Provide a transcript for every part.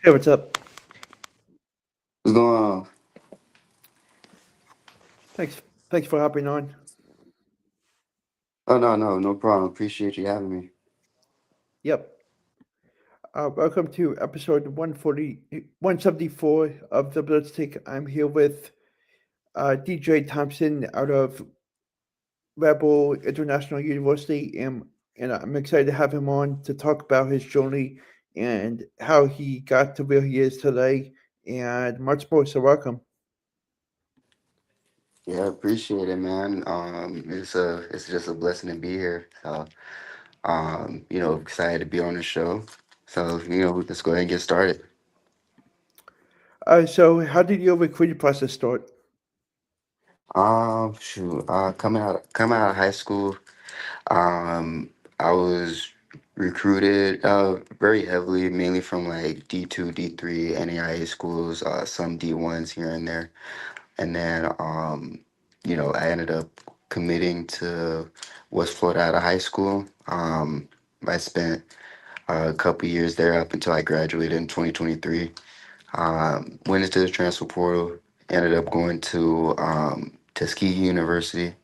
Hey, what's up? What's going on? Thanks. Thanks for hopping on. Oh no problem. Appreciate you having me. Yep. Welcome to episode 174 of the Blitzstick. I'm here with DJ Thompson out of Rebel International University, and I'm excited to have him on to talk about his journey and how he got to where he is today, and much more. So, welcome. Yeah, appreciate it, man. It's just a blessing to be here. So, excited to be on the show. So, let's go ahead and get started. So, how did your recruiting process start? Shoot. Coming out of high school, um, I was recruited very heavily, mainly from like D2, D3, NAIA schools, some D1s here and there. And then I ended up committing to West Florida out of high school. I spent a couple years there up until I graduated in 2023. Went into the transfer portal, ended up going to Tuskegee University.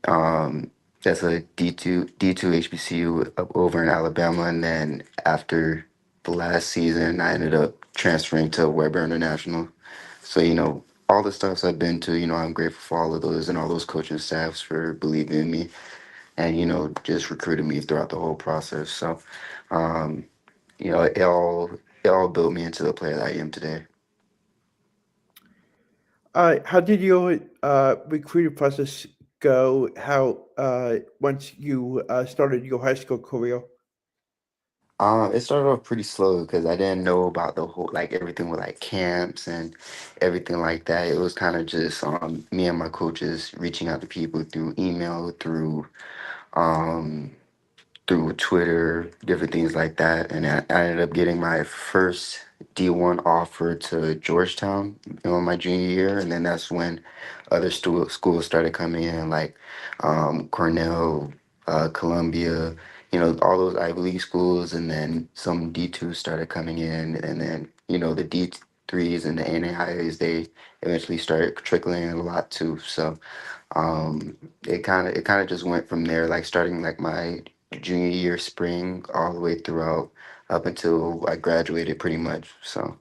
um, that's a D2 HBCU up over in Alabama, and then after the last season, I ended up transferring to Weber International. So all the stuffs I've been to, I'm grateful for all of those and all those coaching staffs for believing in me and just recruiting me throughout the whole process. So um, it all built me into the player that I am today. How did your recruiting process go? How once you started your high school career? It started off pretty slow because I didn't know about the whole like everything with like camps and everything like that. It was kind of just me and my coaches reaching out to people through email, um, through Twitter, different things like that. And I ended up getting my first D1 offer to Georgetown my junior year, and then that's when other schools started coming in, like Cornell, Columbia, all those Ivy League schools, and then some D2s started coming in, and then the D3s and the NAIAs, they eventually started trickling in a lot too. So it kind of just went from there, like starting like my junior year spring all the way throughout up until I graduated pretty much. So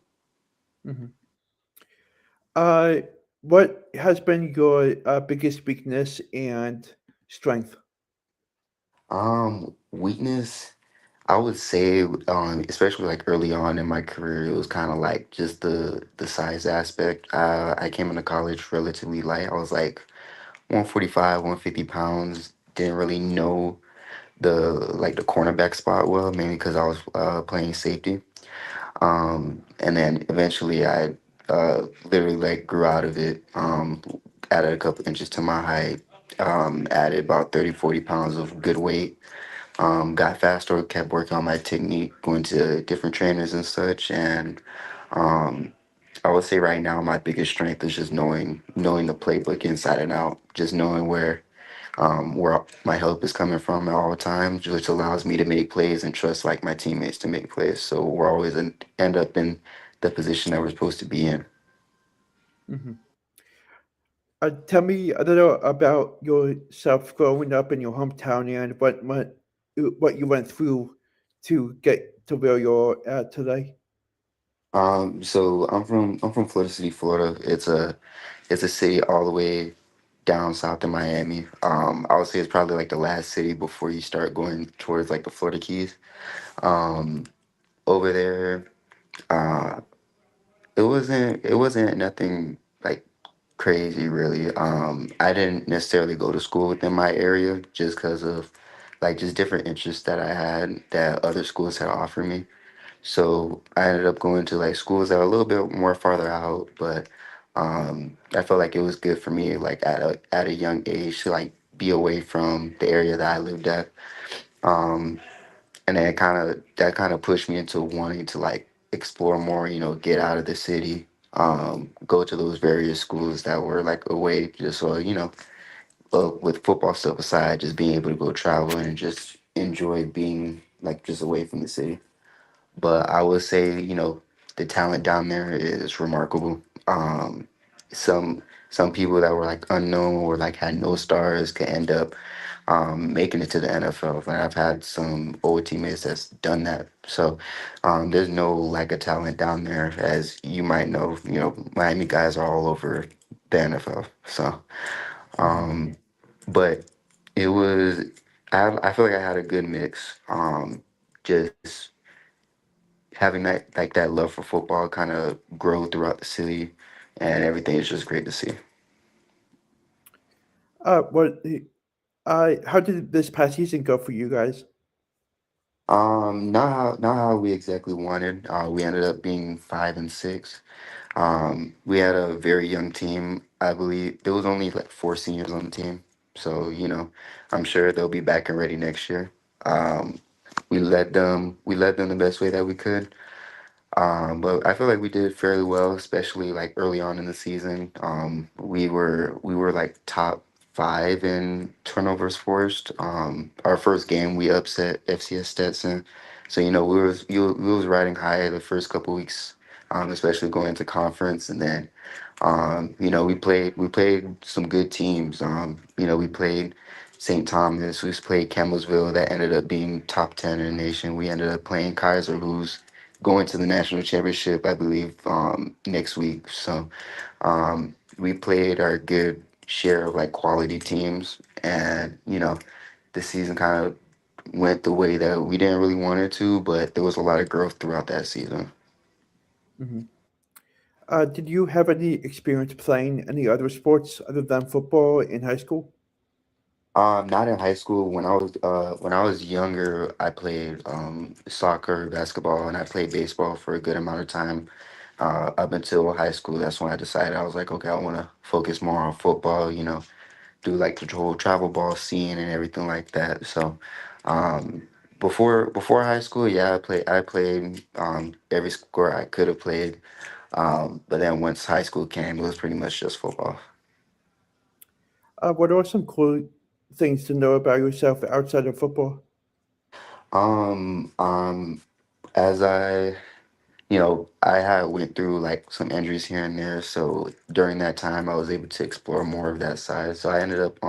Hmm. Uh, what has been your biggest weakness and strength? weakness, I would say, especially like early on in my career, it was kind of like just the size aspect. I came into college relatively light. I was like 145, 150 pounds. Didn't really know the cornerback spot well, mainly because I was playing safety. And then eventually I literally like grew out of it, added a couple inches to my height, added about 30, 40 pounds of good weight, got faster, kept working on my technique, going to different trainers and such. And um, I would say right now my biggest strength is just knowing the playbook inside and out, just knowing where my help is coming from at all times, which allows me to make plays and trust like my teammates to make plays. So we're always end up in the position that we're supposed to be in. Hmm. Tell me a little about yourself growing up in your hometown and what you went through to get to where you're at today. So I'm from Florida City, Florida. It's a city all the way down south in Miami. I would say it's probably like the last city before you start going towards like the Florida Keys. Um, Over there, uh, it wasn't nothing like crazy really. I didn't necessarily go to school within my area just because of like just different interests that I had that other schools had offered me. So I ended up going to like schools that were a little bit more farther out, but I felt like it was good for me like at a young age to like be away from the area that I lived at. Um, and then that kind of pushed me into wanting to like explore more, get out of the city, go to those various schools that were like away, just so with football stuff aside, just being able to go travel and just enjoy being like just away from the city. But I would say, the talent down there is remarkable. Some some people that were like unknown or like had no stars could end up making it to the NFL. Like I've had some old teammates that's done that. So there's no lack of talent down there, as you might know. You know, Miami guys are all over the NFL. So, Hmm. but it was. I feel like I had a good mix. Just having that love for football kind of grow throughout the city, and everything is just great to see. What? How did this past season go for you guys? Not how we exactly wanted. We ended up being 5-6. We had a very young team. I believe there was only like four seniors on the team, so I'm sure they'll be back and ready next year. Um, we led them the best way that we could. But I feel like we did fairly well, especially like early on in the season. We were like top five in turnovers forced. Our first game we upset FCS Stetson, so we was riding high the first couple weeks, especially going into conference, and then we played some good teams. We played St. Thomas, we played Campbellsville that ended up being top 10 in the nation. We ended up playing Kaiser, who's going to the national championship, I believe, next week. So we played our good share of like quality teams, and the season kind of went the way that we didn't really want it to, but there was a lot of growth throughout that season. Hmm. Did you have any experience playing any other sports other than football in high school? Not in high school. When I was younger, I played soccer, basketball, and I played baseball for a good amount of time. Up until high school, that's when I decided I was like, okay, I want to focus more on football. Do like the whole travel ball scene and everything like that. So, um, before high school, yeah, I played every sport I could have played. But then once high school came, it was pretty much just football. What are some cool things to know about yourself outside of football? Um, um, as I had went through like some injuries here and there, so during that time I was able to explore more of that side. So I ended up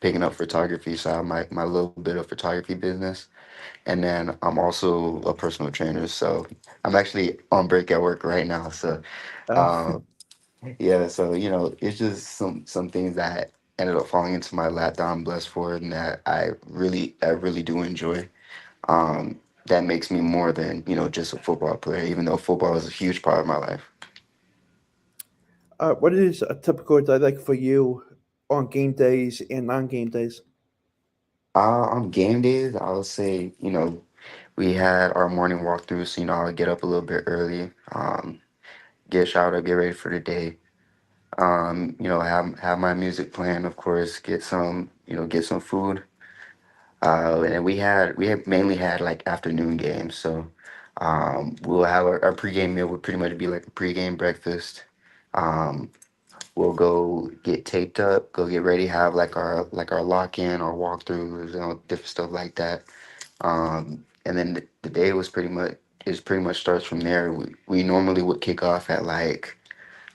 picking up photography. So I have my little bit of photography business, and then I'm also a personal trainer. So I'm actually on break at work right now. So Uh, um, yeah, so it's just some things that ended up falling into my lap that I'm blessed for, and that I really do enjoy. That makes me more than just a football player, even though football is a huge part of my life. what is a typical day like for you on game days and non-game days? On game days, I would say, we had our morning walkthrough, so I would get up a little bit early, get showered up, get ready for the day. Have my music playing, of course, get some food. And we had mainly had like afternoon games, so we'll have our pregame meal would pretty much be like a pregame breakfast. Um, we'll go get taped up, go get ready, have like our lock in, our walkthroughs, different stuff like that. And then the day was pretty much starts from there. We normally would kick off at like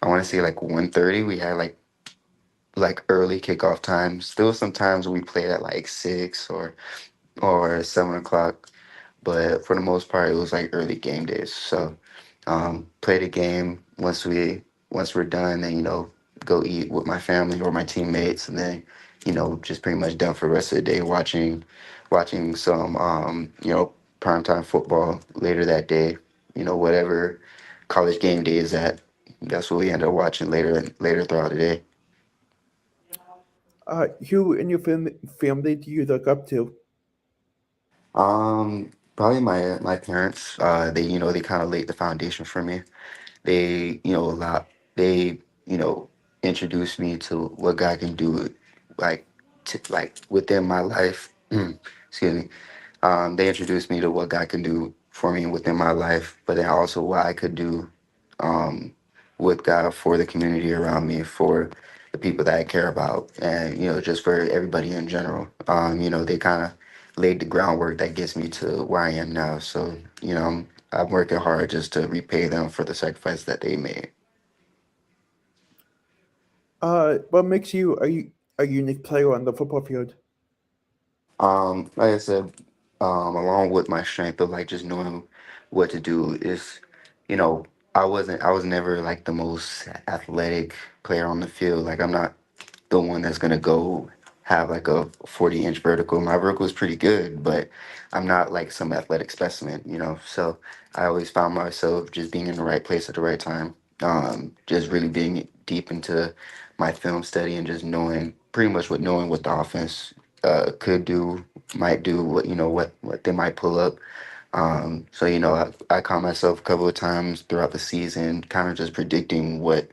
I want to say like 1:30. We had like early kickoff time. Still sometimes we played at like 6 or 7 o'clock, but for the most part, it was like early game days. So, play the game once we're done, then go eat with my family or my teammates, and then just pretty much done for the rest of the day watching some primetime football later that day. Whatever college game day is at, that's what we end up watching later throughout the day. Who in your family do you look up to? Probably my parents. They kind of laid the foundation for me. They a lot. They you know introduced me to what God can do, like like within my life. Excuse me. They introduced me to what God can do for me within my life, but then also what I could do um, with God for the community around me, for the people that I care about, and just for everybody in general. They kind of laid the groundwork that gets me to where I am now. So I'm working hard just to repay them for the sacrifice that they made. What makes you a unique player on the football field? Like I said, along with my strength of like just knowing what to do is, you know, I was never like the most athletic player on the field. Like I'm not the one that's gonna go have like a 40-inch vertical. My vertical is pretty good, but I'm not like some athletic specimen, you know. So I always found myself just being in the right place at the right time. Just really being deep into my film study and just knowing pretty much what the offense could do, might do, what what they might pull up. So I caught myself a couple of times throughout the season, kind of just predicting what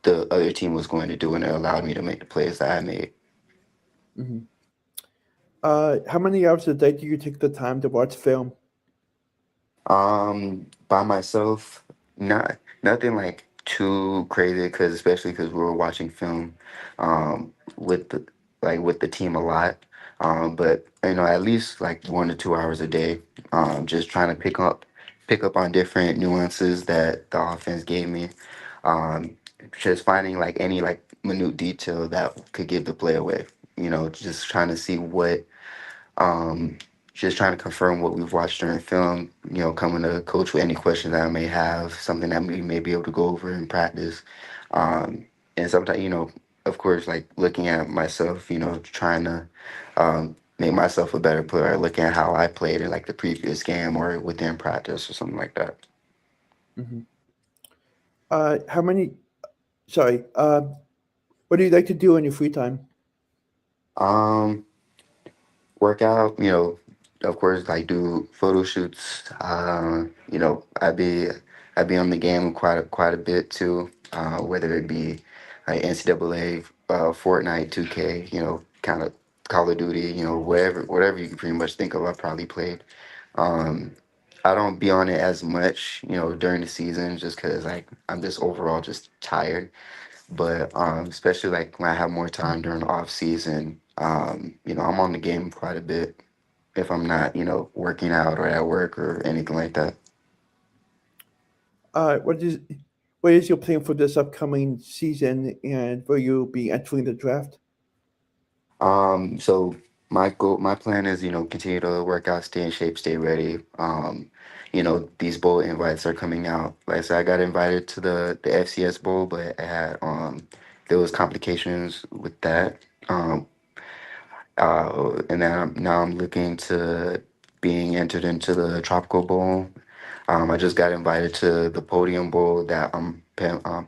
the other team was going to do, and it allowed me to make the plays that I made. Hmm. How many hours a day do you take the time to watch film? By myself, nothing like too crazy, because especially because we were watching film, with the team a lot. But at least like 1 to 2 hours a day. Just trying to pick up on different nuances that the offense gave me. Um, just finding like any like minute detail that could give the play away. Just trying to see what um, just trying to confirm what we've watched during film, coming to coach with any questions that I may have, something that we may be able to go over in practice. Um, and sometimes, of course, like looking at myself, trying to make myself a better player, looking at how I played in like the previous game or within practice or something like that. Hmm. How many? Sorry. What do you like to do in your free time? Um, Workout, of course, like do photo shoots. I'd be on the game quite a bit too. Whether it be like NCAA, Fortnite, 2K, kind of Call of Duty, whatever you can pretty much think of, I probably played. Um, I don't be on it as much, during the season, just because like I'm just overall just tired. But especially like when I have more time during the off season, I'm on the game quite a bit if I'm not, working out or at work or anything like that. What is your plan for this upcoming season, and will you be entering the draft? So my plan is, continue to work out, stay in shape, stay ready. These bowl invites are coming out. Like I said, I got invited to the FCS bowl, but it had there was complications with that. And then now I'm looking to being entered into the Tropical Bowl. I just got invited to the Podium Bowl that I'm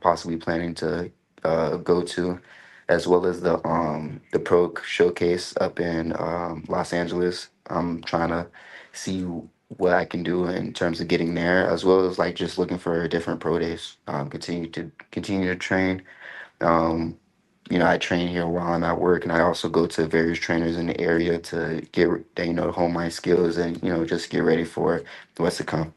possibly planning to go to, as well as the Pro Showcase up in Los Angeles. I'm trying to see what I can do in terms of getting there, as well as like just looking for different pro days. Continue to train. Um, I train here while I'm at work, and I also go to various trainers in the area to hone my skills and just get ready for what's to come.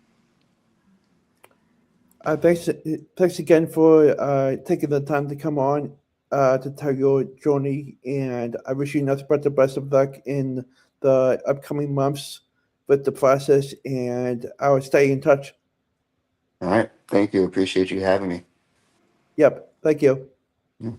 Thanks again for taking the time to come on to tell your journey, and I wish you nothing but the best of luck in the upcoming months with the process, and I'll stay in touch. All right, thank you. Appreciate you having me. Yep, thank you. Yeah.